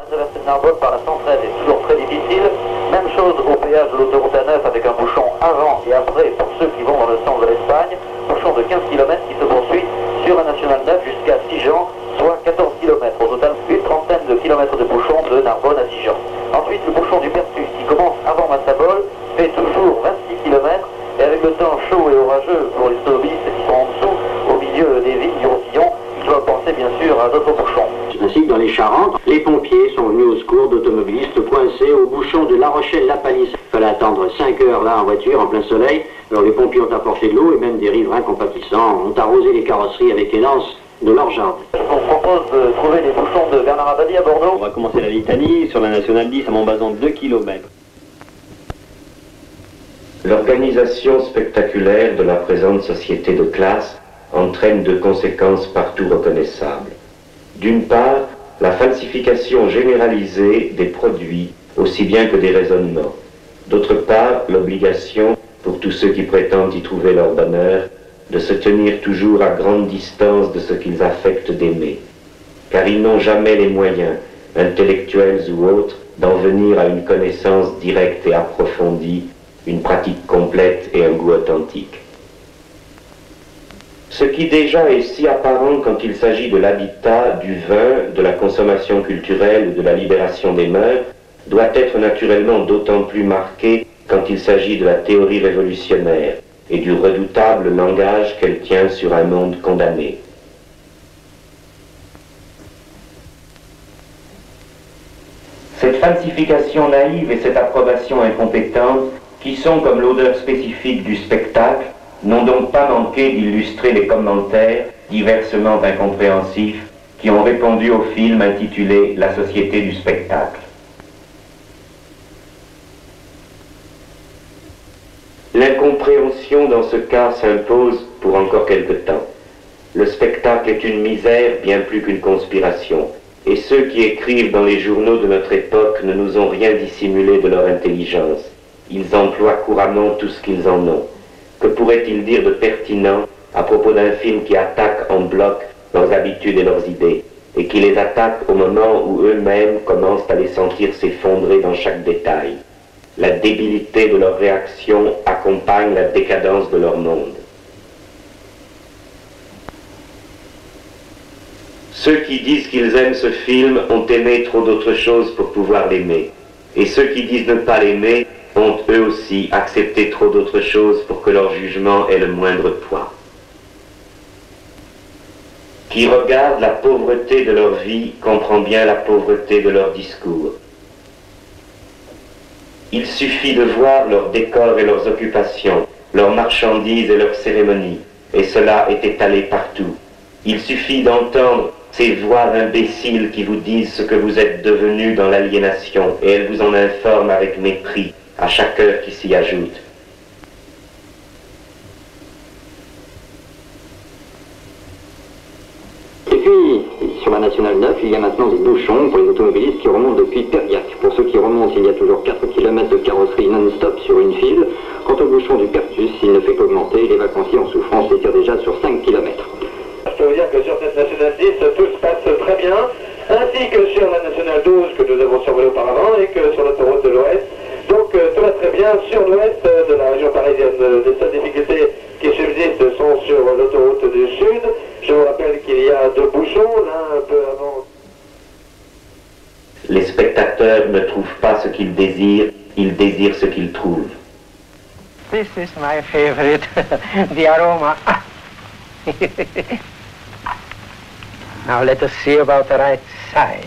Traverser le Narbonne par la 113 est toujours très difficile. Même chose au péage de l'autoroute A9 avec un bouchon avant et après pour ceux qui vont dans le sens de l'Espagne. Bouchon de 15 km qui se poursuit sur la Nationale 9 jusqu'à Sigean, soit 14 km. Au total, une trentaine de kilomètres de bouchon de Narbonne à Sigean. Ensuite, le bouchon du Pertus qui commence avant Massabol fait toujours 26 km. Et avec le temps chaud et orageux pour les automobilistes qui sont en dessous, au milieu des vignes du Roussillon, il doit penser bien sûr à d'autres bouchons. Ainsi que dans les Charentes, les pompiers sont venus au secours d'automobilistes coincés au bouchon de La Rochelle-La Palisse. Il fallait attendre 5 heures là en voiture, en plein soleil. Alors les pompiers ont apporté de l'eau et même des riverains compatissants ont arrosé les carrosseries avec les lances de leur jardin. Je vous propose de trouver les bouchons de Bernard Abadi à Bordeaux. On va commencer la litanie sur la Nationale 10 à Montbazon, 2 km. L'organisation spectaculaire de la présente société de classe entraîne deux conséquences partout reconnaissables. D'une part, la falsification généralisée des produits, aussi bien que des raisonnements. D'autre part, l'obligation, pour tous ceux qui prétendent y trouver leur bonheur, de se tenir toujours à grande distance de ce qu'ils affectent d'aimer. Car ils n'ont jamais les moyens, intellectuels ou autres, d'en venir à une connaissance directe et approfondie, une pratique complète et un goût authentique. Ce qui déjà est si apparent quand il s'agit de l'habitat, du vin, de la consommation culturelle ou de la libération des mœurs, doit être naturellement d'autant plus marqué quand il s'agit de la théorie révolutionnaire et du redoutable langage qu'elle tient sur un monde condamné. Cette falsification naïve et cette approbation incompétente, qui sont comme l'odeur spécifique du spectacle, n'ont donc pas manqué d'illustrer les commentaires, diversement incompréhensifs, qui ont répondu au film intitulé « La société du spectacle ». L'incompréhension dans ce cas s'impose pour encore quelque temps. Le spectacle est une misère bien plus qu'une conspiration, et ceux qui écrivent dans les journaux de notre époque ne nous ont rien dissimulé de leur intelligence. Ils emploient couramment tout ce qu'ils en ont. Que pourraient-ils dire de pertinent à propos d'un film qui attaque en bloc leurs habitudes et leurs idées, et qui les attaque au moment où eux-mêmes commencent à les sentir s'effondrer dans chaque détail? La débilité de leur réaction accompagne la décadence de leur monde. Ceux qui disent qu'ils aiment ce film ont aimé trop d'autres choses pour pouvoir l'aimer, et ceux qui disent ne pas l'aimer ont eux aussi accepté trop d'autres choses pour que leur jugement ait le moindre poids. Qui regarde la pauvreté de leur vie comprend bien la pauvreté de leur discours. Il suffit de voir leurs décors et leurs occupations, leurs marchandises et leurs cérémonies, et cela est étalé partout. Il suffit d'entendre ces voix imbéciles qui vous disent ce que vous êtes devenus dans l'aliénation, et elles vous en informent avec mépris, à chaque heure qui s'y ajoute. Et puis, sur la Nationale 9, il y a maintenant des bouchons pour les automobilistes qui remontent depuis Périac. Pour ceux qui remontent, il y a toujours 4 km de carrosserie non-stop sur une file. Quant au bouchon du Pertus, il ne fait qu'augmenter. Les vacanciers en souffrance s'étirent déjà sur 5 km. Je peux vous dire que sur cette Nationale 10, tout se passe très bien, ainsi que sur la Nationale 12 que nous avons survolée auparavant et que sur l'autoroute de l'Ouest. Donc tout va très bien sur l'ouest de la région parisienne. Les seules difficultés qui subsistent sont sur l'autoroute du Sud. Je vous rappelle qu'il y a 2 bouchons, l'un un peu avant. Les spectateurs ne trouvent pas ce qu'ils désirent, ils désirent ce qu'ils trouvent. This is my favorite, the aroma. Now let us see about the right size.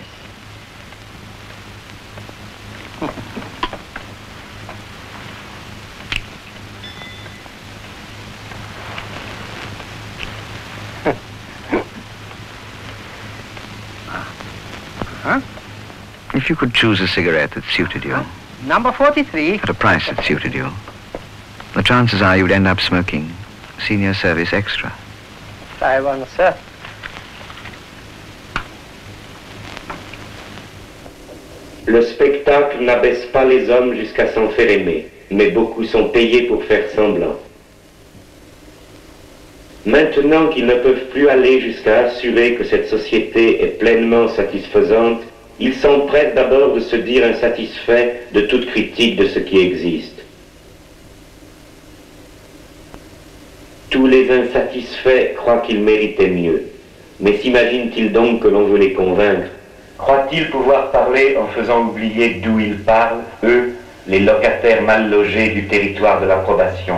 If you could choose a cigarette that suited you, Number 43. at a price that suited you, the chances are you'd end up smoking Senior Service Extra. Try one, sir. Le spectacle n'abaisse pas les hommes jusqu'à s'en faire aimer, mais beaucoup sont payés pour faire semblant. Maintenant qu'ils ne peuvent plus aller jusqu'à assurer que cette société est pleinement satisfaisante, ils s'empressent d'abord de se dire insatisfaits de toute critique de ce qui existe. Tous les insatisfaits croient qu'ils méritaient mieux, mais s'imaginent-ils donc que l'on veut les convaincre? Croient-ils pouvoir parler en faisant oublier d'où ils parlent, eux, les locataires mal logés du territoire de l'approbation?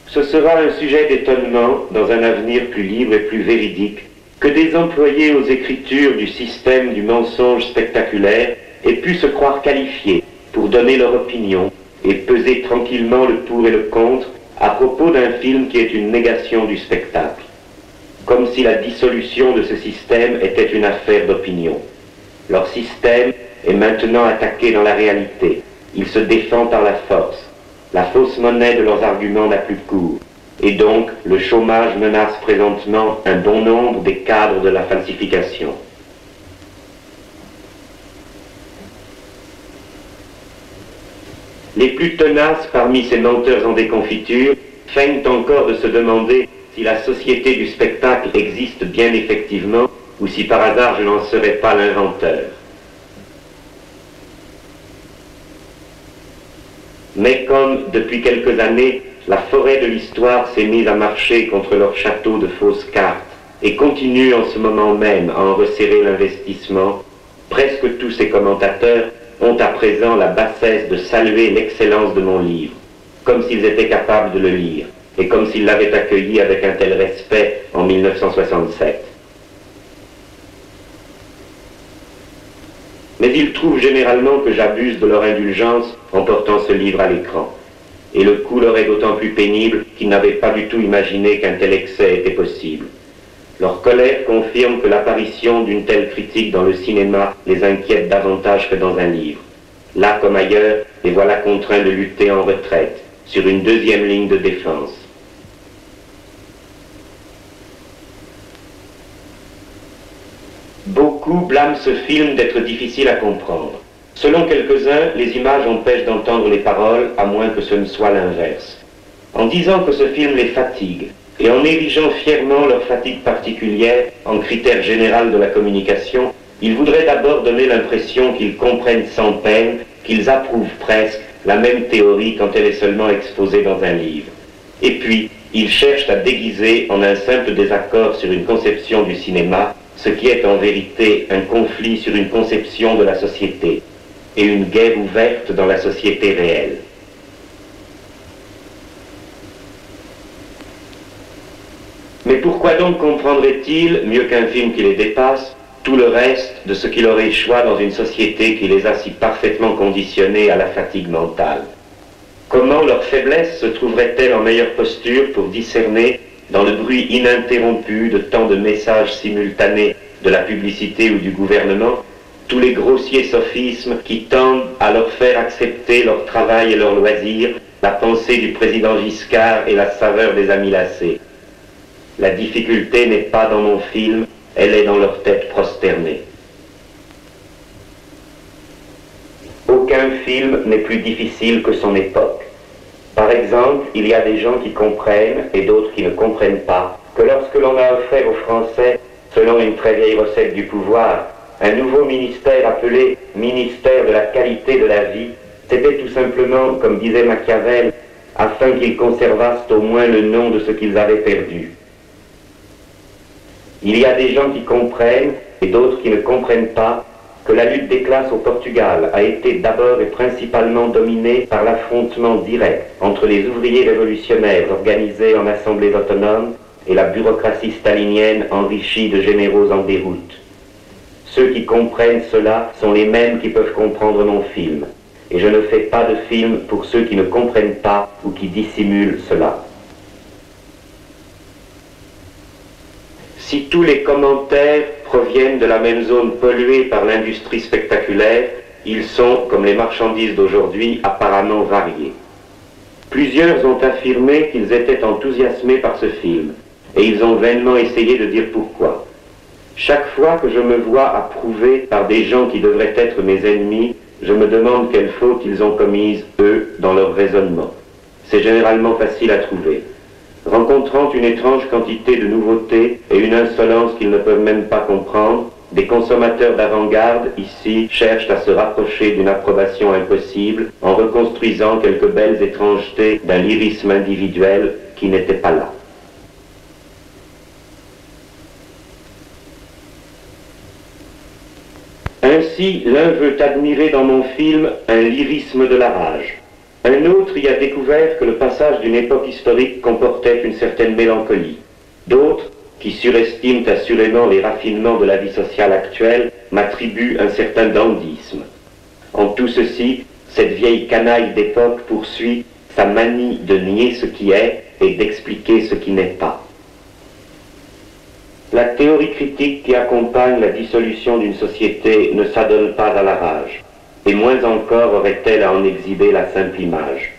Ce sera un sujet d'étonnement dans un avenir plus libre et plus véridique que des employés aux écritures du système du mensonge spectaculaire aient pu se croire qualifiés pour donner leur opinion et peser tranquillement le pour et le contre à propos d'un film qui est une négation du spectacle, comme si la dissolution de ce système était une affaire d'opinion. Leur système est maintenant attaqué dans la réalité. Il se défend par la force. La fausse monnaie de leurs arguments n'a plus de cours. Et donc, le chômage menace présentement un bon nombre des cadres de la falsification. Les plus tenaces parmi ces menteurs en déconfiture feignent encore de se demander si la société du spectacle existe bien effectivement ou si par hasard je n'en serais pas l'inventeur. Mais comme, depuis quelques années, la forêt de l'histoire s'est mise à marcher contre leur château de fausses cartes et continue en ce moment même à en resserrer l'investissement, presque tous ces commentateurs ont à présent la bassesse de saluer l'excellence de mon livre, comme s'ils étaient capables de le lire, et comme s'ils l'avaient accueilli avec un tel respect en 1967. Mais ils trouvent généralement que j'abuse de leur indulgence en portant ce livre à l'écran. Et le coup leur est d'autant plus pénible qu'ils n'avaient pas du tout imaginé qu'un tel excès était possible. Leur colère confirme que l'apparition d'une telle critique dans le cinéma les inquiète davantage que dans un livre. Là comme ailleurs, les voilà contraints de lutter en retraite, sur une deuxième ligne de défense. Beaucoup blâment ce film d'être difficile à comprendre. Selon quelques-uns, les images empêchent d'entendre les paroles, à moins que ce ne soit l'inverse. En disant que ce film les fatigue, et en érigeant fièrement leur fatigue particulière en critère général de la communication, ils voudraient d'abord donner l'impression qu'ils comprennent sans peine, qu'ils approuvent presque la même théorie quand elle est seulement exposée dans un livre. Et puis, ils cherchent à déguiser en un simple désaccord sur une conception du cinéma, ce qui est en vérité un conflit sur une conception de la société, et une guerre ouverte dans la société réelle. Mais pourquoi donc comprendraient-ils, mieux qu'un film qui les dépasse, tout le reste de ce qui leur échoit dans une société qui les a si parfaitement conditionnés à la fatigue mentale? Comment leur faiblesse se trouverait-elle en meilleure posture pour discerner, dans le bruit ininterrompu de tant de messages simultanés de la publicité ou du gouvernement, tous les grossiers sophismes qui tendent à leur faire accepter leur travail et leur loisir, la pensée du président Giscard et la saveur des amylacées? La difficulté n'est pas dans mon film, elle est dans leur tête prosternée. Aucun film n'est plus difficile que son époque. Par exemple, il y a des gens qui comprennent et d'autres qui ne comprennent pas que lorsque l'on a offert aux Français, selon une très vieille recette du pouvoir, un nouveau ministère appelé ministère de la qualité de la vie, c'était tout simplement, comme disait Machiavel, afin qu'ils conservassent au moins le nom de ce qu'ils avaient perdu. Il y a des gens qui comprennent et d'autres qui ne comprennent pas que la lutte des classes au Portugal a été d'abord et principalement dominée par l'affrontement direct entre les ouvriers révolutionnaires organisés en assemblées autonomes et la bureaucratie stalinienne enrichie de généraux en déroute. Ceux qui comprennent cela sont les mêmes qui peuvent comprendre mon film. Et je ne fais pas de film pour ceux qui ne comprennent pas ou qui dissimulent cela. Si tous les commentaires proviennent de la même zone polluée par l'industrie spectaculaire, ils sont, comme les marchandises d'aujourd'hui, apparemment variés. Plusieurs ont affirmé qu'ils étaient enthousiasmés par ce film, et ils ont vainement essayé de dire pourquoi. Chaque fois que je me vois approuvé par des gens qui devraient être mes ennemis, je me demande quelles fautes ils ont commises, eux, dans leur raisonnement. C'est généralement facile à trouver. Rencontrant une étrange quantité de nouveautés et une insolence qu'ils ne peuvent même pas comprendre, des consommateurs d'avant-garde, ici, cherchent à se rapprocher d'une approbation impossible en reconstruisant quelques belles étrangetés d'un lyrisme individuel qui n'était pas là. Ainsi, l'un veut admirer dans mon film un lyrisme de la rage. Un autre y a découvert que le passage d'une époque historique comportait une certaine mélancolie. D'autres, qui surestiment assurément les raffinements de la vie sociale actuelle, m'attribuent un certain dandysme. En tout ceci, cette vieille canaille d'époque poursuit sa manie de nier ce qui est et d'expliquer ce qui n'est pas. La théorie critique qui accompagne la dissolution d'une société ne s'adonne pas à la rage, et moins encore aurait-elle à en exhiber la simple image.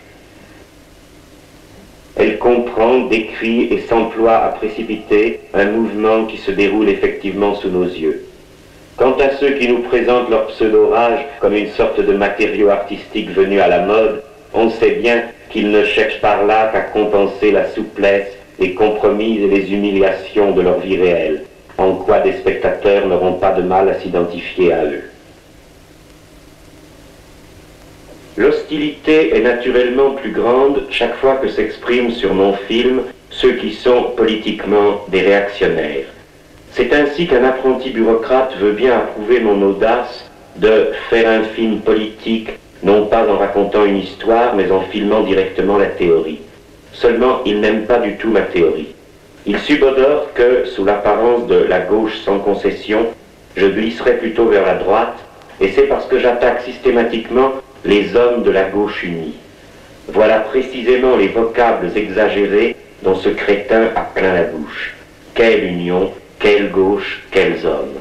Elle comprend, décrit et s'emploie à précipiter un mouvement qui se déroule effectivement sous nos yeux. Quant à ceux qui nous présentent leur pseudo-rage comme une sorte de matériau artistique venu à la mode, on sait bien qu'ils ne cherchent par là qu'à compenser la souplesse, les compromises et les humiliations de leur vie réelle, en quoi des spectateurs n'auront pas de mal à s'identifier à eux. L'hostilité est naturellement plus grande chaque fois que s'expriment sur mon film ceux qui sont politiquement des réactionnaires. C'est ainsi qu'un apprenti bureaucrate veut bien approuver mon audace de faire un film politique, non pas en racontant une histoire, mais en filmant directement la théorie. Seulement, il n'aime pas du tout ma théorie. Il subodore que, sous l'apparence de la gauche sans concession, je glisserai plutôt vers la droite, et c'est parce que j'attaque systématiquement les hommes de la gauche unie. Voilà précisément les vocables exagérés dont ce crétin a plein la bouche. Quelle union, quelle gauche, quels hommes.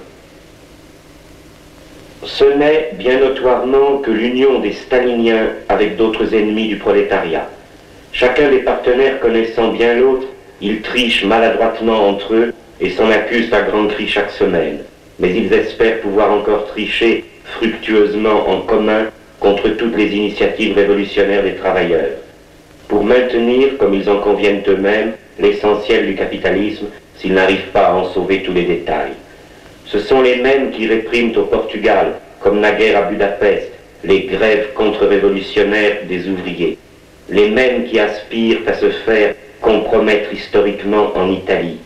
Ce n'est bien notoirement que l'union des staliniens avec d'autres ennemis du prolétariat. Chacun des partenaires connaissant bien l'autre, ils trichent maladroitement entre eux et s'en accusent à grands cris chaque semaine. Mais ils espèrent pouvoir encore tricher fructueusement en commun contre toutes les initiatives révolutionnaires des travailleurs, pour maintenir, comme ils en conviennent eux-mêmes, l'essentiel du capitalisme s'ils n'arrivent pas à en sauver tous les détails. Ce sont les mêmes qui répriment au Portugal, comme naguère à Budapest, les grèves contre-révolutionnaires des ouvriers. Les mêmes qui aspirent à se faire compromettre historiquement en Italie.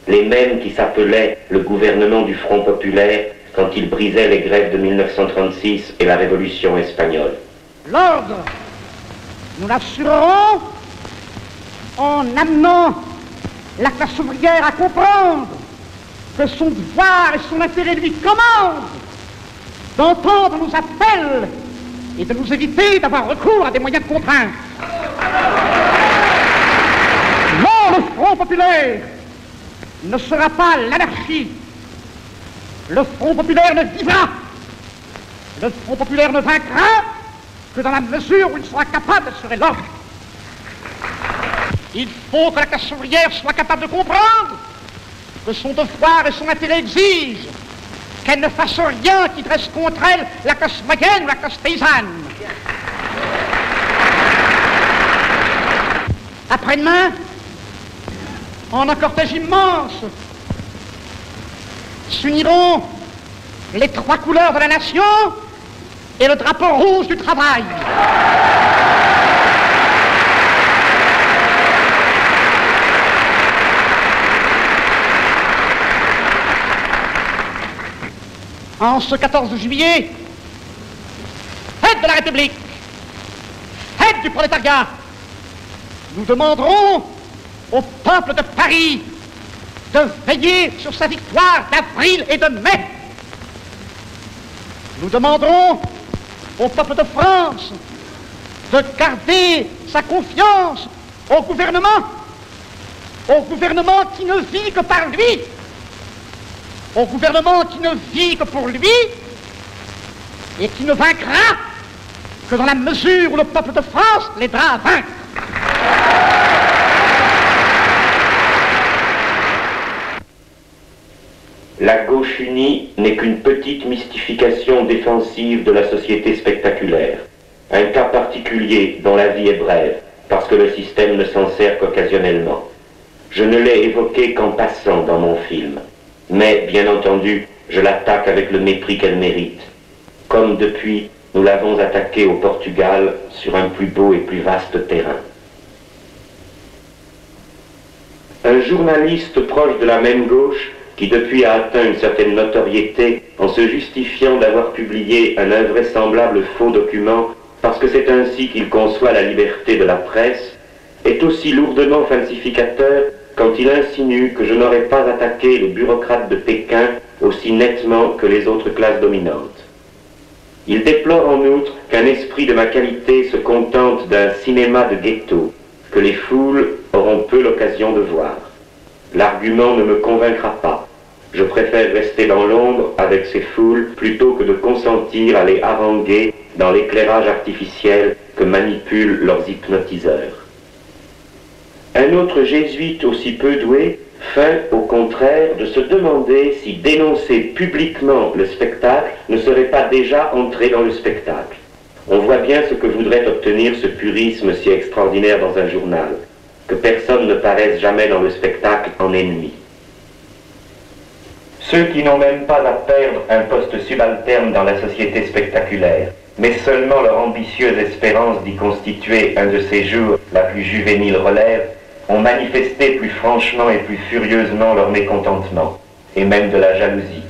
Les mêmes qui s'appelaient le gouvernement du Front populaire quand ils brisaient les grèves de 1936 et la Révolution espagnole. L'ordre, nous l'assurerons en amenant la classe ouvrière à comprendre que son devoir et son intérêt lui commandent d'entendre nos appels et de nous éviter d'avoir recours à des moyens de contrainte. Non, le Front populaire ne sera pas l'anarchie. Le Front populaire ne vivra. Le Front populaire ne vaincra que dans la mesure où il sera capable d'assurer l'ordre. Il faut que la classe ouvrière soit capable de comprendre que son devoir et son intérêt exigent qu'elle ne fasse rien qui dresse contre elle la classe moyenne ou la classe paysanne. Après-demain, en un cortège immense, s'uniront les trois couleurs de la nation et le drapeau rouge du travail. En ce 14 juillet, fête de la République, fête du prolétariat, nous demanderons au peuple de Paris de veiller sur sa victoire d'avril et de mai. Nous demanderons au peuple de France de garder sa confiance au gouvernement qui ne vit que par lui, au gouvernement qui ne vit que pour lui et qui ne vaincra que dans la mesure où le peuple de France l'aidera à vaincre. La gauche unie n'est qu'une petite mystification défensive de la société spectaculaire. Un cas particulier dont la vie est brève, parce que le système ne s'en sert qu'occasionnellement. Je ne l'ai évoqué qu'en passant dans mon film. Mais, bien entendu, je l'attaque avec le mépris qu'elle mérite, comme depuis nous l'avons attaquée au Portugal sur un plus beau et plus vaste terrain. Un journaliste proche de la même gauche, qui depuis a atteint une certaine notoriété en se justifiant d'avoir publié un invraisemblable faux document parce que c'est ainsi qu'il conçoit la liberté de la presse, est aussi lourdement falsificateur quand il insinue que je n'aurais pas attaqué les bureaucrates de Pékin aussi nettement que les autres classes dominantes. Il déplore en outre qu'un esprit de ma qualité se contente d'un cinéma de ghetto, que les foules auront peu l'occasion de voir. L'argument ne me convaincra pas. Je préfère rester dans l'ombre avec ces foules plutôt que de consentir à les haranguer dans l'éclairage artificiel que manipulent leurs hypnotiseurs. Un autre jésuite aussi peu doué feint, au contraire, de se demander si dénoncer publiquement le spectacle ne serait pas déjà entrer dans le spectacle. On voit bien ce que voudrait obtenir ce purisme si extraordinaire dans un journal, que personne ne paraisse jamais dans le spectacle en ennemi. Ceux qui n'ont même pas à perdre un poste subalterne dans la société spectaculaire, mais seulement leur ambitieuse espérance d'y constituer un de ces jours la plus juvénile relève, ont manifesté plus franchement et plus furieusement leur mécontentement, et même de la jalousie.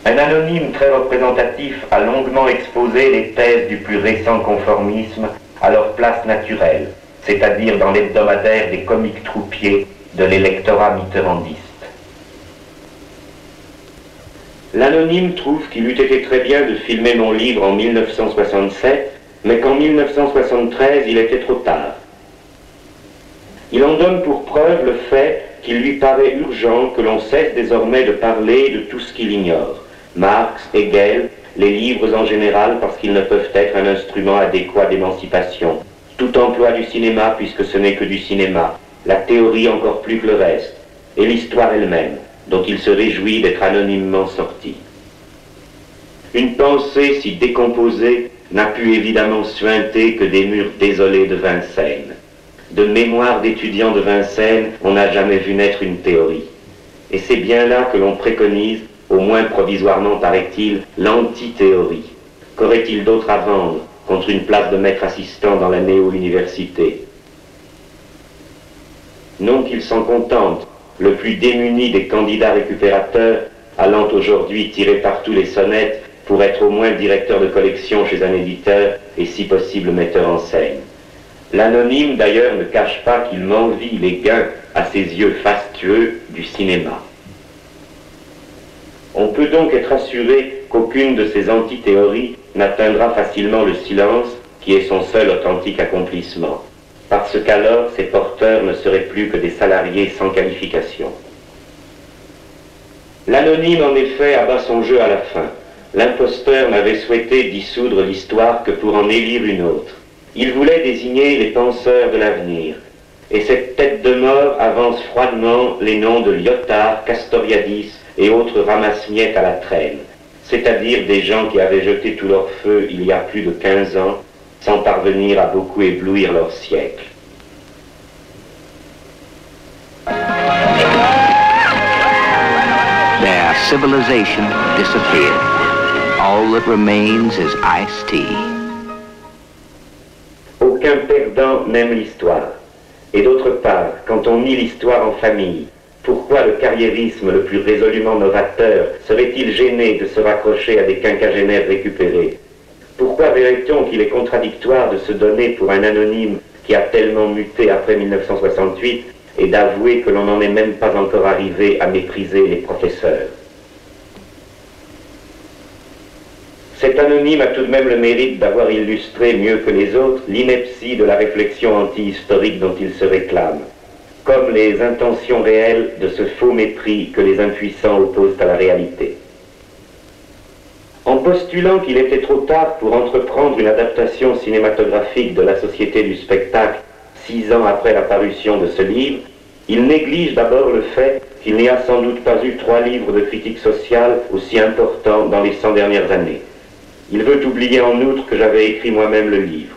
Un anonyme très représentatif a longuement exposé les thèses du plus récent conformisme à leur place naturelle, c'est-à-dire dans l'hebdomadaire des comiques troupiers de l'électorat mitterrandiste. L'anonyme trouve qu'il eût été très bien de filmer mon livre en 1967, mais qu'en 1973 il était trop tard. Il en donne pour preuve le fait qu'il lui paraît urgent que l'on cesse désormais de parler de tout ce qu'il ignore. Marx, Hegel, les livres en général parce qu'ils ne peuvent être un instrument adéquat d'émancipation. Tout emploi du cinéma puisque ce n'est que du cinéma. La théorie encore plus que le reste. Et l'histoire elle-même, dont il se réjouit d'être anonymement sorti. Une pensée si décomposée n'a pu évidemment suinter que des murs désolés de Vincennes. De mémoire d'étudiants de Vincennes, on n'a jamais vu naître une théorie. Et c'est bien là que l'on préconise, au moins provisoirement paraît-il, l'anti-théorie. Qu'aurait-il d'autre à vendre contre une place de maître assistant dans la néo-université? Non qu'il s'en contente, le plus démuni des candidats récupérateurs, allant aujourd'hui tirer partout les sonnettes pour être au moins directeur de collection chez un éditeur et si possible metteur en scène. L'anonyme d'ailleurs ne cache pas qu'il m'envie les gains à ses yeux fastueux du cinéma. On peut donc être assuré qu'aucune de ces antithéories n'atteindra facilement le silence qui est son seul authentique accomplissement, parce qu'alors ses porteurs ne seraient plus que des salariés sans qualification. L'anonyme en effet abat son jeu à la fin. L'imposteur n'avait souhaité dissoudre l'histoire que pour en élire une autre. Il voulait désigner les penseurs de l'avenir. Et cette tête de mort avance froidement les noms de Lyotard, Castoriadis et autres ramasse-miettes à la traîne, c'est-à-dire des gens qui avaient jeté tout leur feu il y a plus de 15 ans, sans parvenir à beaucoup éblouir leur siècle. Their civilization disappeared. All that remains is iced tea. Aucun perdant n'aime l'histoire. Et d'autre part, quand on nie l'histoire en famille, pourquoi le carriérisme le plus résolument novateur serait-il gêné de se raccrocher à des quinquagénaires récupérés? Pourquoi verrait-on qu'il est contradictoire de se donner pour un anonyme qui a tellement muté après 1968 et d'avouer que l'on n'en est même pas encore arrivé à mépriser les professeurs? Cet anonyme a tout de même le mérite d'avoir illustré mieux que les autres l'ineptie de la réflexion anti-historique dont il se réclame, comme les intentions réelles de ce faux mépris que les impuissants opposent à la réalité. En postulant qu'il était trop tard pour entreprendre une adaptation cinématographique de la Société du spectacle 6 ans après la parution de ce livre, il néglige d'abord le fait qu'il n'y a sans doute pas eu 3 livres de critique sociale aussi importants dans les 100 dernières années. Il veut oublier en outre que j'avais écrit moi-même le livre.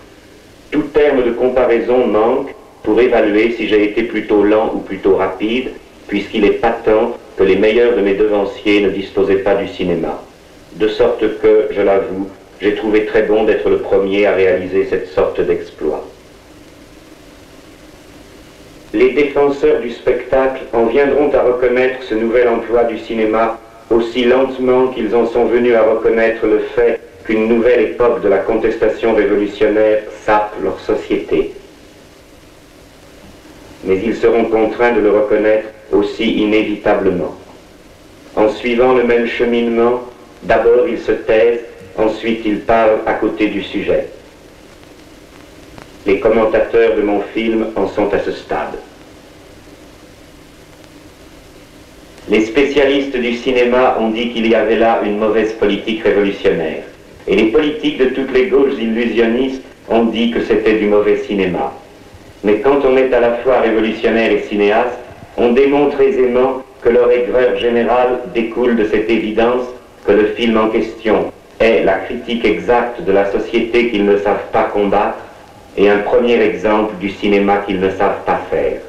Tout terme de comparaison manque pour évaluer si j'ai été plutôt lent ou plutôt rapide, puisqu'il est patent que les meilleurs de mes devanciers ne disposaient pas du cinéma. De sorte que, je l'avoue, j'ai trouvé très bon d'être le premier à réaliser cette sorte d'exploit. Les défenseurs du spectacle en viendront à reconnaître ce nouvel emploi du cinéma aussi lentement qu'ils en sont venus à reconnaître le fait qu'une nouvelle époque de la contestation révolutionnaire sape leur société. Mais ils seront contraints de le reconnaître aussi inévitablement. En suivant le même cheminement, d'abord ils se taisent, ensuite ils parlent à côté du sujet. Les commentateurs de mon film en sont à ce stade. Les spécialistes du cinéma ont dit qu'il y avait là une mauvaise politique révolutionnaire. Et les politiques de toutes les gauches illusionnistes ont dit que c'était du mauvais cinéma. Mais quand on est à la fois révolutionnaire et cinéaste, on démontre aisément que leur aigreur générale découle de cette évidence que le film en question est la critique exacte de la société qu'ils ne savent pas combattre et un premier exemple du cinéma qu'ils ne savent pas faire.